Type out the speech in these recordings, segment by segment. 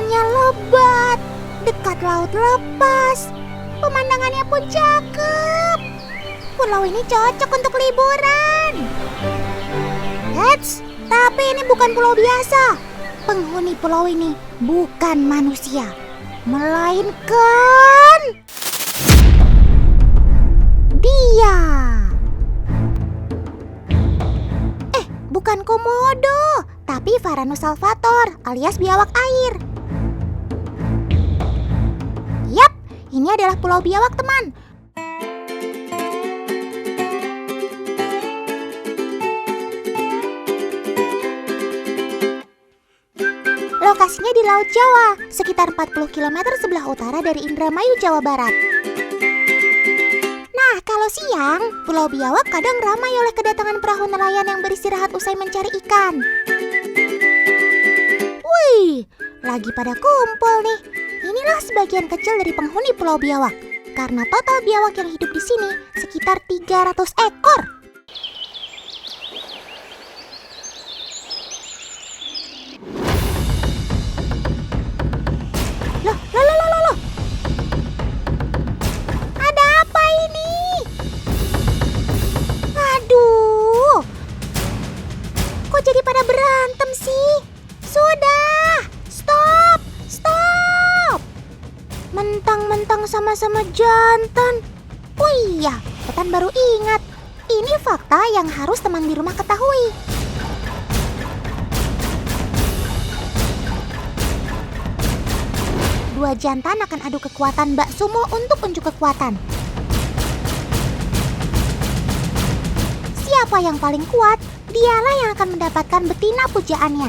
Ikannya lebat, dekat laut lepas. Pemandangannya pun cakep. Pulau ini cocok untuk liburan. Eits, tapi ini bukan pulau biasa. Penghuni pulau ini bukan manusia, melainkan dia. Bukan komodo, tapi Varanus salvator alias biawak air. Yap, ini adalah pulau biawak, teman. Lokasinya di Laut Jawa, sekitar 40 km sebelah utara dari Indramayu, Jawa Barat. Nah, kalau siang, Pulau Biawak kadang ramai oleh kedatangan perahu nelayan yang beristirahat usai mencari ikan. Wih, lagi pada kumpul nih. Inilah sebagian kecil dari penghuni Pulau Biawak. Karena total biawak yang hidup di sini sekitar 300 ekor. Loh. Ada apa ini? Aduh. Kok jadi pada berantem sih? Sudah. Stop. Mentang-mentang sama-sama jantan. Oh iya, Otan baru ingat. Ini fakta yang harus teman di rumah ketahui. Dua jantan akan adu kekuatan bak sumo untuk unjuk kekuatan. Siapa yang paling kuat, dialah yang akan mendapatkan betina pujaannya.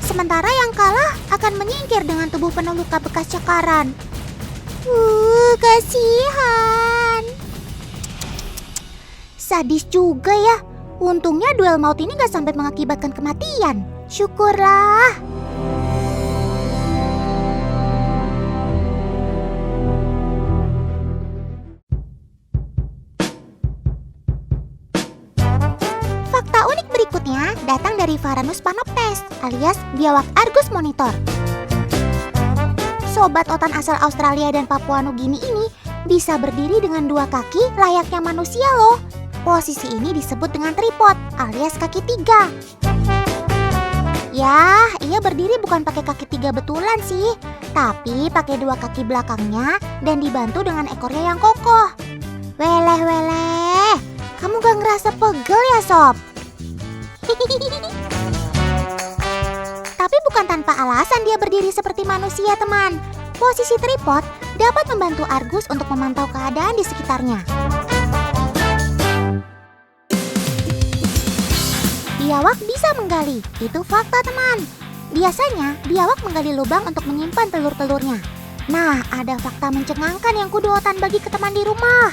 Sementara yang kalah akan menyingkir dengan tubuh penuh luka bekas cakaran. Kasihan. Sadis juga ya. Untungnya duel maut ini gak sampai mengakibatkan kematian. Syukurlah. Fakta unik berikutnya datang dari Varanus panoptes alias biawak Argus monitor. Sobat Otan asal Australia dan Papua Nugini ini bisa berdiri dengan dua kaki layaknya manusia loh. Posisi ini disebut dengan tripod alias kaki tiga. Ya, ia berdiri bukan pakai kaki tiga betulan sih, tapi pakai dua kaki belakangnya dan dibantu dengan ekornya yang kokoh. Weleh, kamu gak ngerasa pegel ya sob? Tapi bukan tanpa alasan dia berdiri seperti manusia, teman. Posisi tripod dapat membantu Argus untuk memantau keadaan di sekitarnya. Biawak bisa menggali, itu fakta teman. Biasanya biawak menggali lubang untuk menyimpan telur-telurnya. Nah, ada fakta mencengangkan yang kudu Otan bagi ke teman di rumah.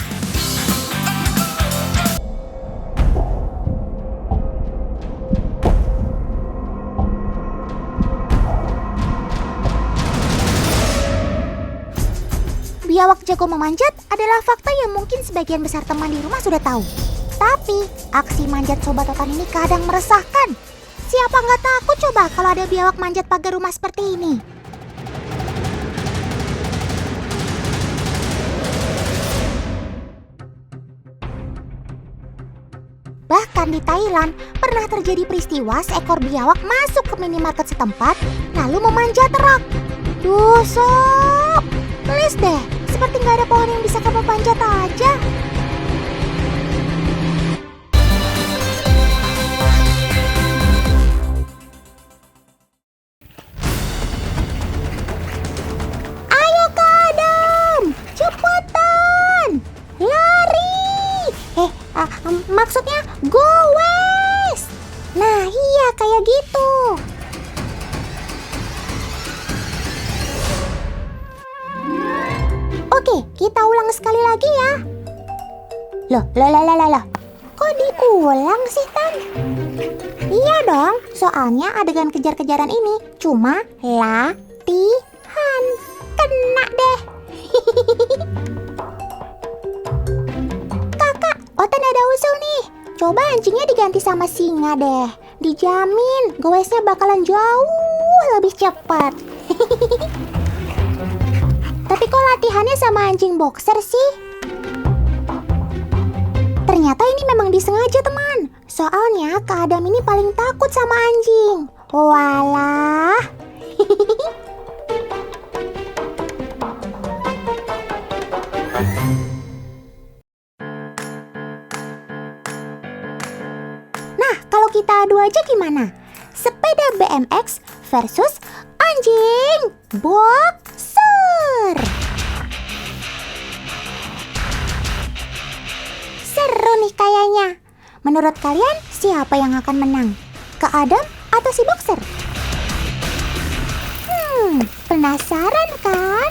Biawak jago memanjat adalah fakta yang mungkin sebagian besar teman di rumah sudah tahu. Tapi, aksi manjat Sobat Otan ini kadang meresahkan. Siapa nggak takut coba kalau ada biawak manjat pagar rumah seperti ini? Bahkan di Thailand, pernah terjadi peristiwa seekor biawak masuk ke minimarket setempat, lalu memanjat rak. Duh, sob, please deh, seperti nggak ada pohon yang bisa kamu panjat aja. Maksudnya go west. Nah iya kayak gitu. Oke, kita ulang sekali lagi ya. Loh. Kok diulang sih, Tan? Iya dong, soalnya adegan kejar-kejaran ini cuma latihan. Kena deh. Otan ada usul nih. Coba anjingnya diganti sama singa deh. Dijamin, goesnya bakalan jauh lebih cepat. Tapi kok latihannya sama anjing boxer sih? Ternyata ini memang disengaja, teman. Soalnya Kak Adam ini paling takut sama anjing. Walah. Nah, kalau kita adu aja gimana? Sepeda BMX versus anjing boxer. Seru nih kayaknya. Menurut kalian siapa yang akan menang? Kak Adam atau si boxer? Penasaran kan?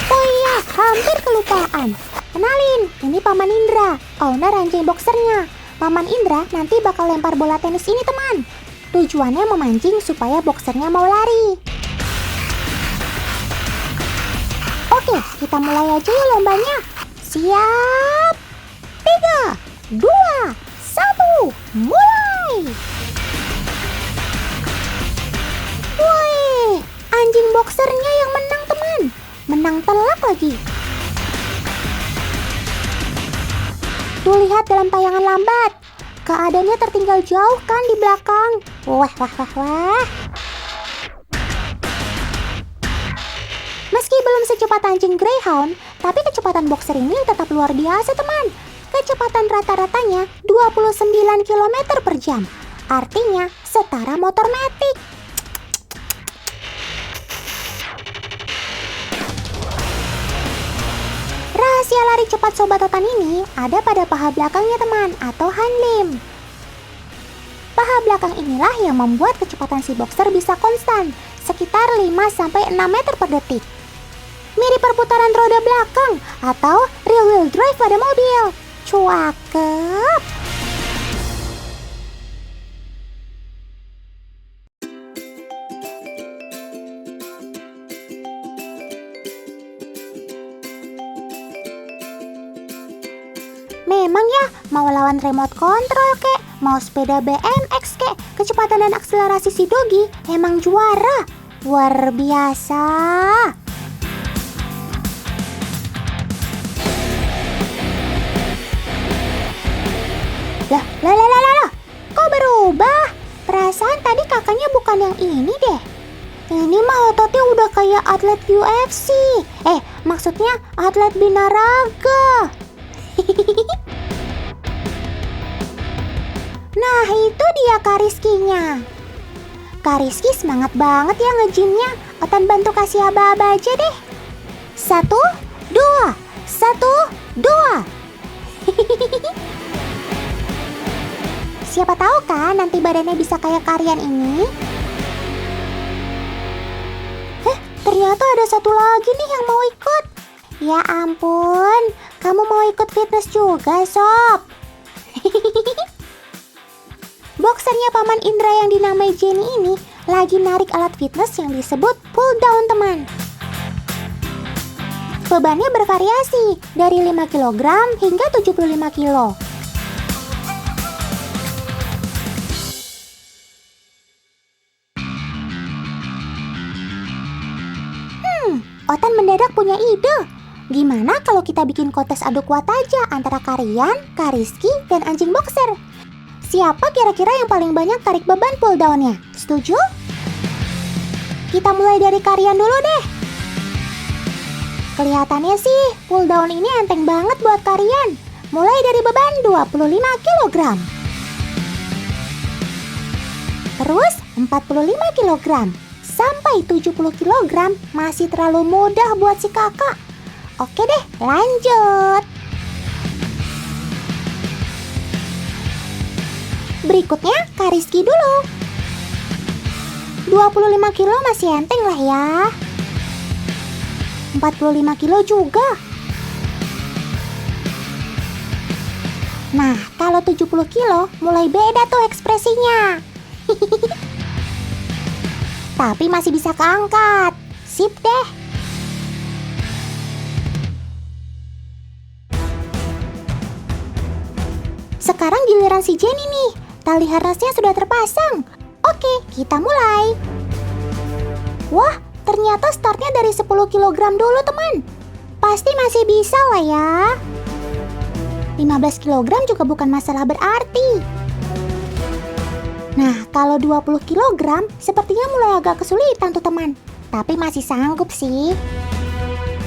Oh iya, hampir kelupaan. Kenalin, ini Paman Indra, owner anjing boxernya. Paman Indra nanti bakal lempar bola tenis ini, teman. Tujuannya memancing supaya boxernya mau lari. Oke, kita mulai aja ya lombanya. Siap. 3, 2, 1, mulai. Woi, anjing boxernya yang menang, teman. Menang telak lagi. Tuh lihat dalam tayangan lambat. Keadaannya tertinggal jauh kan di belakang. Wah. Meski belum secepat anjing greyhound, tapi kecepatan boxer ini tetap luar biasa, teman. Kecepatan rata-ratanya 29 km per jam. Artinya setara motor matic. Rahasia lari cepat Sobat Otan ini ada pada paha belakangnya, teman, atau hind limb. Paha belakang inilah yang membuat kecepatan si boxer bisa konstan, sekitar 5-6 meter per detik. Mirip perputaran roda belakang atau rear wheel drive pada mobil. Cakep. Memang ya, mau lawan remote control kek, mau sepeda BMX kek, kecepatan dan akselerasi si Dogi emang juara. Luar biasa. Lah, kok berubah? Perasaan tadi kakaknya bukan yang ini deh. Ini mah ototnya udah kayak atlet UFC. Maksudnya atlet binaraga. Nah, itu dia Kak Rizky-nya. Kak Rizky semangat banget ya nge-gymnya. Otan bantu kasih aba-aba aja deh. 1, 2, 1, 2. Siapa tahu kan nanti badannya bisa kayak Karian ini. Ternyata ada satu lagi nih yang mau ikut. Ya ampun, kamu mau ikut fitness juga, Sob? Boxernya Paman Indra yang dinamai Jenny ini lagi narik alat fitness yang disebut pull down, teman. Bebannya bervariasi dari 5 kg hingga 75 kg. Otan mendadak punya ide. Gimana kalau kita bikin kontes adu kuat aja antara Karian, Kak Rizky, dan anjing boxer? Siapa kira-kira yang paling banyak tarik beban pull down-nya? Setuju? Kita mulai dari Karian dulu deh. Kelihatannya sih pull down ini enteng banget buat Karian. Mulai dari beban 25 kg. Terus 45 kg. Sampai 70 kg masih terlalu mudah buat si kakak. Oke deh, lanjut. Berikutnya Kak Rizky dulu. 25 kilo masih enteng lah ya. 45 kilo juga. Nah, kalau 70 kilo mulai beda tuh ekspresinya. Tapi masih bisa keangkat. Sip deh. Sekarang giliran si Jenny nih. Tali harnasnya sudah terpasang. Oke, kita mulai. Wah, ternyata startnya dari 10 kg dulu, teman. Pasti masih bisa lah ya. 15 kg juga bukan masalah berarti. Nah, kalau 20 kg sepertinya mulai agak kesulitan tuh, teman. Tapi masih sanggup sih.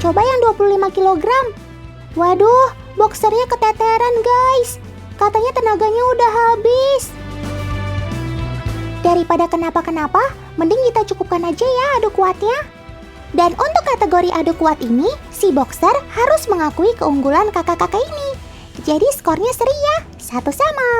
Coba yang 25 kg. Waduh, boxernya keteteran, guys. Katanya tenaganya udah habis. Daripada kenapa-kenapa, mending kita cukupkan aja ya adu kuatnya. Dan untuk kategori adu kuat ini, si boxer harus mengakui keunggulan kakak-kakak ini. Jadi skornya seri ya, 1 sama.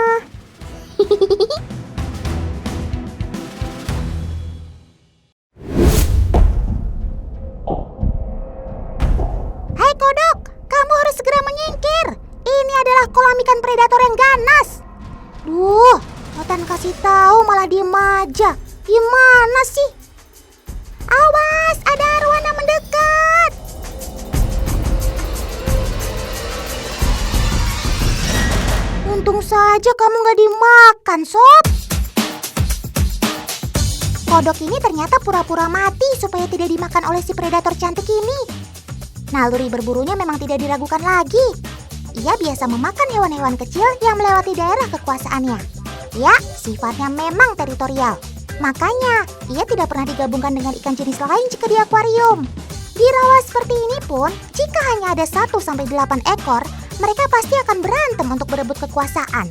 Hai kodok, kamu harus segera menyingkir. Ini adalah kolam ikan predator yang ganas. Duh, Otan kasih tahu malah diem aja. Gimana sih? Awas, ada arwana mendekat. Untung saja kamu gak dimakan, sob. Kodok ini ternyata pura-pura mati supaya tidak dimakan oleh si predator cantik ini. Naluri berburunya memang tidak diragukan lagi. Ia biasa memakan hewan-hewan kecil yang melewati daerah kekuasaannya. Ya, sifatnya memang teritorial. Makanya, ia tidak pernah digabungkan dengan ikan jenis lain jika di akuarium. Di rawa seperti ini pun, jika hanya ada 1-8 ekor, mereka pasti akan berantem untuk berebut kekuasaan.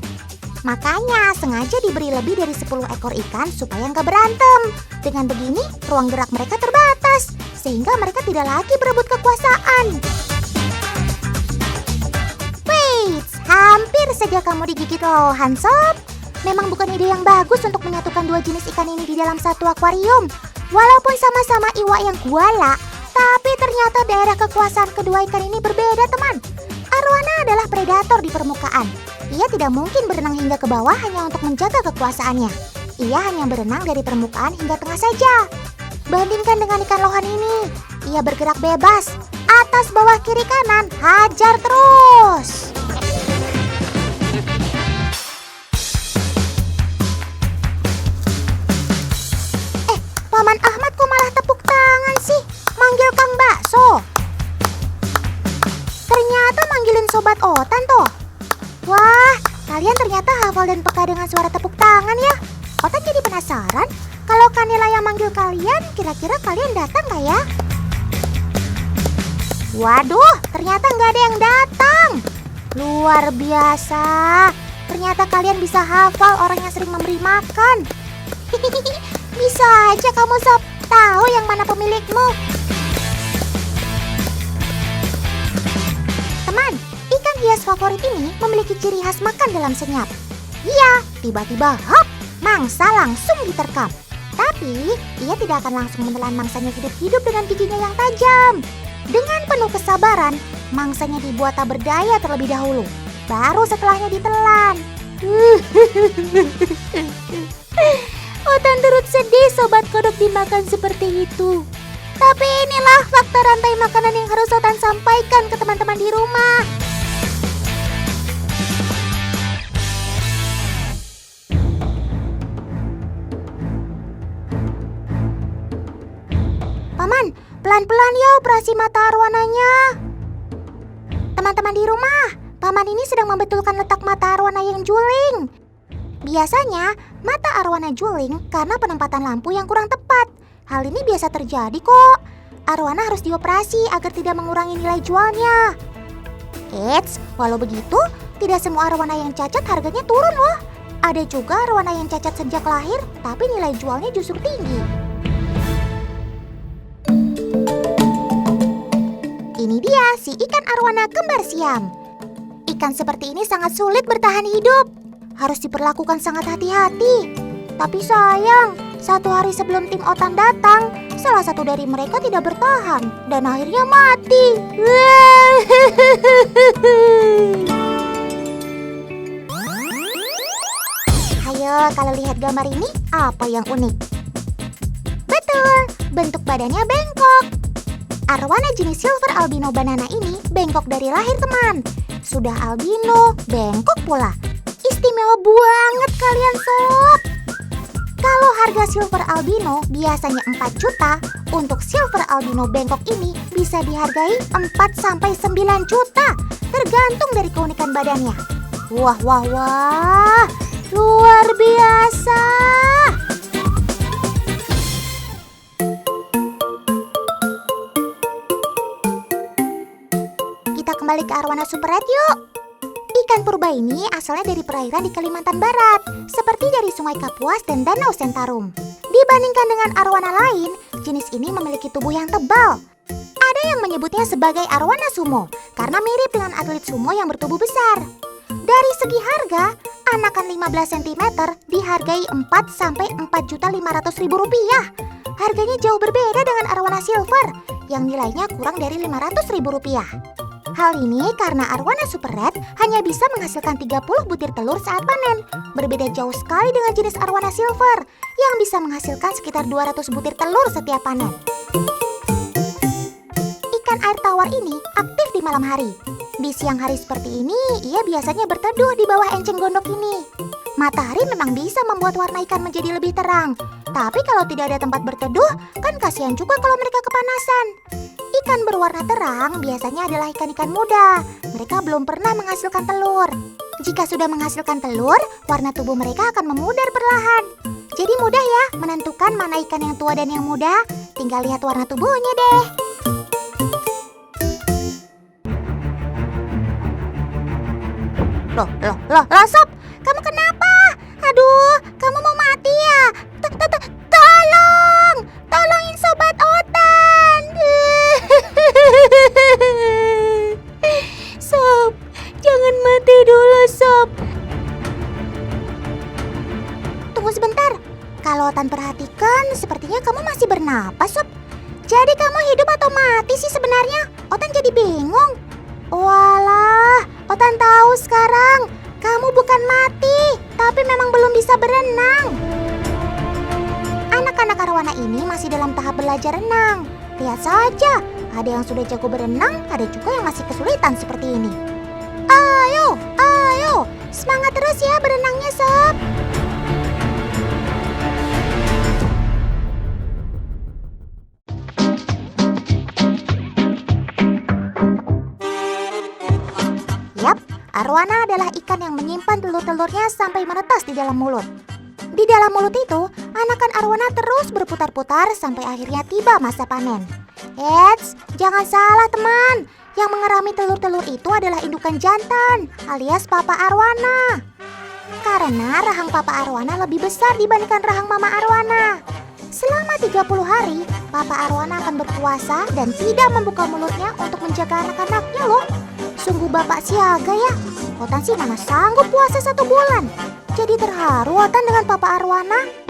Makanya, sengaja diberi lebih dari 10 ekor ikan supaya nggak berantem. Dengan begini, ruang gerak mereka terbatas, sehingga mereka tidak lagi berebut kekuasaan. Wait, hampir saja kamu digigit lohan, sob. Memang bukan ide yang bagus untuk menyatukan dua jenis ikan ini di dalam satu akuarium. Walaupun sama-sama iwak yang kuala, tapi ternyata daerah kekuasaan kedua ikan ini berbeda, teman. Arwana adalah predator di permukaan. Ia tidak mungkin berenang hingga ke bawah hanya untuk menjaga kekuasaannya. Ia hanya berenang dari permukaan hingga tengah saja. Bandingkan dengan ikan lohan ini, ia bergerak bebas. Atas, bawah, kiri, kanan, hajar terus. Paman Ahmad kok malah tepuk tangan sih? Manggil Kang Bakso. Ternyata manggilin Sobat Otan toh. Wah, kalian ternyata hafal dan peka dengan suara tepuk tangan ya. Otan jadi penasaran, kalau Kanila yang manggil kalian, kira-kira kalian datang gak ya? Waduh, ternyata nggak ada yang datang. Luar biasa. Ternyata kalian bisa hafal orang yang sering memberi makan. Bisa aja kamu sob tahu yang mana pemilikmu. Teman, ikan hias favorit ini memiliki ciri khas makan dalam senyap. Iya, tiba-tiba hop, mangsa langsung diterkam. Tapi, ia tidak akan langsung menelan mangsanya hidup-hidup dengan giginya yang tajam. Dengan penuh kesabaran, mangsanya dibuat tak berdaya terlebih dahulu. Baru setelahnya ditelan. Otan turut sedih sobat kodok dimakan seperti itu. Tapi inilah fakta rantai makanan yang harus Otan sampaikan ke teman-teman di rumah. Paman, pelan-pelan ya operasi mata arwananya. Teman-teman di rumah, Paman ini sedang membetulkan letak mata arwana yang juling. Biasanya, mata arwana juling karena penempatan lampu yang kurang tepat. Hal ini biasa terjadi kok. Arwana harus dioperasi agar tidak mengurangi nilai jualnya. Eits, walau begitu, tidak semua arwana yang cacat harganya turun loh. Ada juga arwana yang cacat sejak lahir, tapi nilai jualnya justru tinggi. Ini dia si ikan arwana kembar siam. Ikan seperti ini sangat sulit bertahan hidup. Harus diperlakukan sangat hati-hati. Tapi sayang, satu hari sebelum tim Otan datang, salah satu dari mereka tidak bertahan dan akhirnya mati. Ayo, kalau lihat gambar ini, apa yang unik? Betul, bentuk badannya bengkok. Arwana jenis silver albino banana ini bengkok dari lahir, teman. Sudah albino, bengkok pula. Istimewa banget kalian sob. Kalau harga silver albino biasanya 4 juta, untuk silver albino bengkok ini bisa dihargai 4-9 juta, tergantung dari keunikan badannya. Wah, wah, wah, luar biasa. Kita kembali ke arwana super red yuk. Ikan purba ini asalnya dari perairan di Kalimantan Barat, seperti dari Sungai Kapuas dan Danau Sentarum. Dibandingkan dengan arwana lain, jenis ini memiliki tubuh yang tebal. Ada yang menyebutnya sebagai arwana sumo, karena mirip dengan atlet sumo yang bertubuh besar. Dari segi harga, anakan 15 cm dihargai 4-4.500.000 rupiah. Harganya jauh berbeda dengan arwana silver, yang nilainya kurang dari 500.000 rupiah. Hal ini karena arwana super red hanya bisa menghasilkan 30 butir telur saat panen. Berbeda jauh sekali dengan jenis arwana silver yang bisa menghasilkan sekitar 200 butir telur setiap panen. Ikan air tawar ini aktif di malam hari. Di siang hari seperti ini, ia biasanya berteduh di bawah enceng gondok ini. Matahari memang bisa membuat warna ikan menjadi lebih terang. Tapi kalau tidak ada tempat berteduh, kan kasihan juga kalau mereka kepanasan. Ikan berwarna terang biasanya adalah ikan-ikan muda. Mereka belum pernah menghasilkan telur. Jika sudah menghasilkan telur, warna tubuh mereka akan memudar perlahan. Jadi mudah ya menentukan mana ikan yang tua dan yang muda. Tinggal lihat warna tubuhnya deh. Loh, Sob, kamu kenapa? Aduh, kamu mau mati ya? Tolongin Sobat Otan. Sob, jangan mati dulu, Sob. Tunggu sebentar. Kalau Otan perhatikan, sepertinya kamu masih bernapas, Sob. Jadi kamu hidup atau mati sih sebenarnya? Otan jadi bingung. Walah, Otan tahu sekarang. Kamu bukan mati, tapi memang belum bisa berenang. Anak-anak arwana ini masih dalam tahap belajar renang. Lihat saja, ada yang sudah jago berenang, ada juga yang masih kesulitan seperti ini. Ayo, semangat terus ya berenangnya, Sob. Yap, arwana adalah ikan yang menyimpan telur-telurnya sampai menetas di dalam mulut. Di dalam mulut itu, anakan arwana terus berputar-putar sampai akhirnya tiba masa panen. Eits, jangan salah teman. Yang mengerami telur-telur itu adalah indukan jantan, alias papa arwana. Karena rahang papa arwana lebih besar dibandingkan rahang mama arwana. Selama 30 hari, papa arwana akan berpuasa dan tidak membuka mulutnya untuk menjaga anak-anaknya loh. Sungguh bapak siaga ya. Otan sih mana sanggup puasa 1 bulan. Jadi terharu Otan dengan papa arwana.